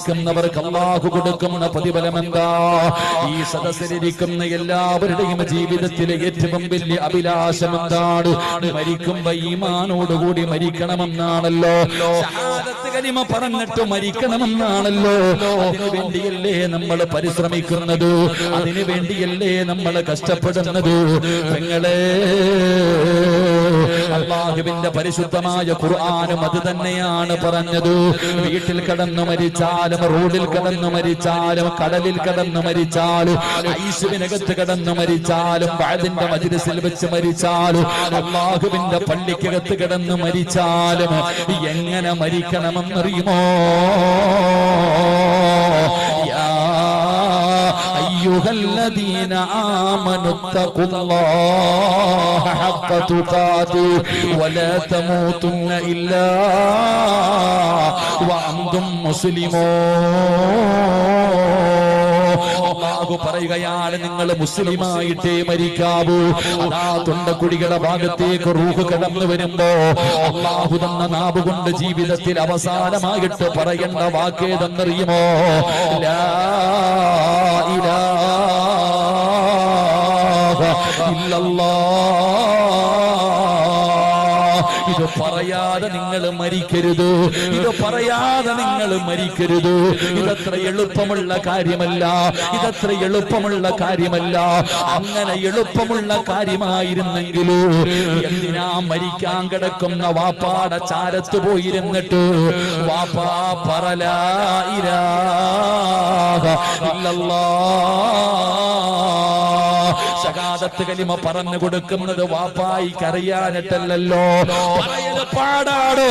ക്കുന്നവർക്ക് അല്ലാഹു കൊടുക്കുന്ന പ്രതിഫലം എന്താ? ഈ സദസ്സിലിരിക്കുന്ന എല്ലാവരുടെയും ജീവിതത്തിലെ ഏറ്റവും വലിയ അഭിലാഷം എന്താണ്? മരിക്കുമ്പോ ഈമാനോടുകൂടി മരിക്കണമെന്നാണല്ലോ. ഷഹാദത്ത് കലിമ പറഞ്ഞിട്ട് മരിക്കണമെന്നാണല്ലോ. അതിനു വേണ്ടിയല്ലേ നമ്മൾ പരിശ്രമിക്കുന്നത്? അതിനു വേണ്ടിയല്ലേ നമ്മൾ കഷ്ടപ്പെടുന്നത്? പെങ്ങളെ, അല്ലാഹുവിന്റെ പരിശുദ്ധമായ ഖുർആനും അത് തന്നെയാണ് പറഞ്ഞത്. വീട്ടിൽ കിടന്നു മരിച്ചാലും, റോഡിൽ കിടന്നു മരിച്ചാലും, കടലിൽ കിടന്നു മരിച്ചാലും, ഐശുവിനകത്ത് കിടന്നു മരിച്ചാലും, വഅദിന്റെ മജ്ലിസിൽ വെച്ച് മരിച്ചാലും, അല്ലാഹുവിന്റെ പള്ളിക്കകത്ത് കിടന്നു മരിച്ചാലും എങ്ങനെ മരിക്കണമെന്നറിയുമോ? أيها الذين آمنوا اتقوا الله حق تقاته ولا تموتن إلا وأنتم مسلمون. അല്ലാഹു പറയുകയാണ്, നിങ്ങൾ മുസ്ലിമായിട്ടേ മരിക്കാവൂ. അതാ തൊണ്ടക്കുടികളുടെ ഭാഗത്തേക്ക് റൂഹ് കടന്നു വരുമ്പോ അല്ലാഹു തന്ന നാവ് കൊണ്ട് ജീവിതത്തിൽ അവസാനമായിട്ട് പറയേണ്ട വാക്കേതെന്നറിയുമോ? ലാ ഇലാഹ ഇല്ലല്ലാഹ്. ഇത് പറയാതെ നിങ്ങൾ മരിക്കരുത്. ഇത് പറയാതെ നിങ്ങൾ മരിക്കരുത്. ഇതത്ര എളുപ്പമുള്ള കാര്യമല്ല. ഇതത്ര എളുപ്പമുള്ള കാര്യമല്ല. അങ്ങനെ എളുപ്പമുള്ള കാര്യമായിരുന്നെങ്കിൽ എന്തിനാ മരിക്കാൻ കിടക്കുന്ന വാപ്പാടെ ചാരത്ത് പോയിരുന്നിട്ട് വാപ്പാ പറലാ ഇലാഹ ഇല്ലല്ലാഹ് ഷഹാദത്ത് കലിമ പറഞ്ഞു കൊടുക്കുന്നത് വാപ്പായിക്ക് അറിയാനിട്ടല്ലോ. പറയല് പാടാടോ,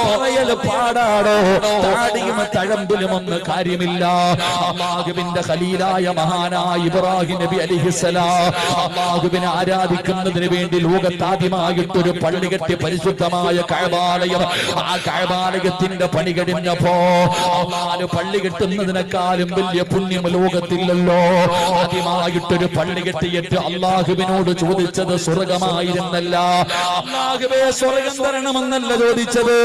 പറയല് പാടാടോ. താടിയും തഴമ്പിലും ഒന്നും കാര്യമില്ല. അല്ലാഹുവിന്റെ ഖലീലായ മഹാനായ ഇബ്രാഹിം നബി അലൈഹിസ്സലാം അല്ലാഹുവിനെ ആരാധിക്കുന്നതിന് വേണ്ടി ലോകത്താദ്യമായിട്ടൊരു പള്ളി കെട്ടി പരിശുദ്ധമായ കഅബാലയം. ആ കഅബാലയത്തിന്റെ പണി കഴിഞ്ഞപ്പോ അല്ലാഹു പള്ളി കെട്ടുന്നതിനേക്കാളും വലിയ പുണ്യം ലോകത്തില്ലല്ലോ. ആദ്യമായിട്ടൊരു പള്ളി കെട്ടിയിട്ട് അല്ലാഹുവിനോട് ചോദിച്ചത് സ്വർഗമായിരുന്നല്ല. അല്ലാഹുവേ സ്വർഗം തരണമെന്നല്ല ചോദിച്ചത്.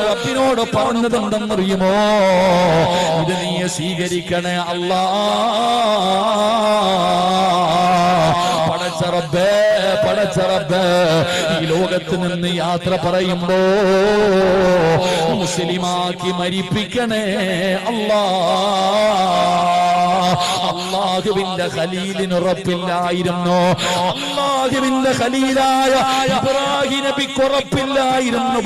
റബ്ബിനോട് പറഞ്ഞത് എന്തെന്നറിയുമോ? ഇത് നീ സ്വീകരിക്കണേ അല്ലാ. പടച്ച റബ്ബേ, പടച്ച റബ്ബേ, ഈ ലോകത്ത് നിന്ന് യാത്ര പറയുമ്പോ മുസ്ലിമാക്കി മരിപ്പിക്കണേ അല്ലാ. അല്ലാഹുവിന്റെ ഖലീലിന് ഉറപ്പില്ലായിരുന്നു. അല്ലാഹുവിന്റെ ഖലീലായ ഇബ്രാഹിം നബിക്ക് ഉറപ്പില്ലായിരുന്നു.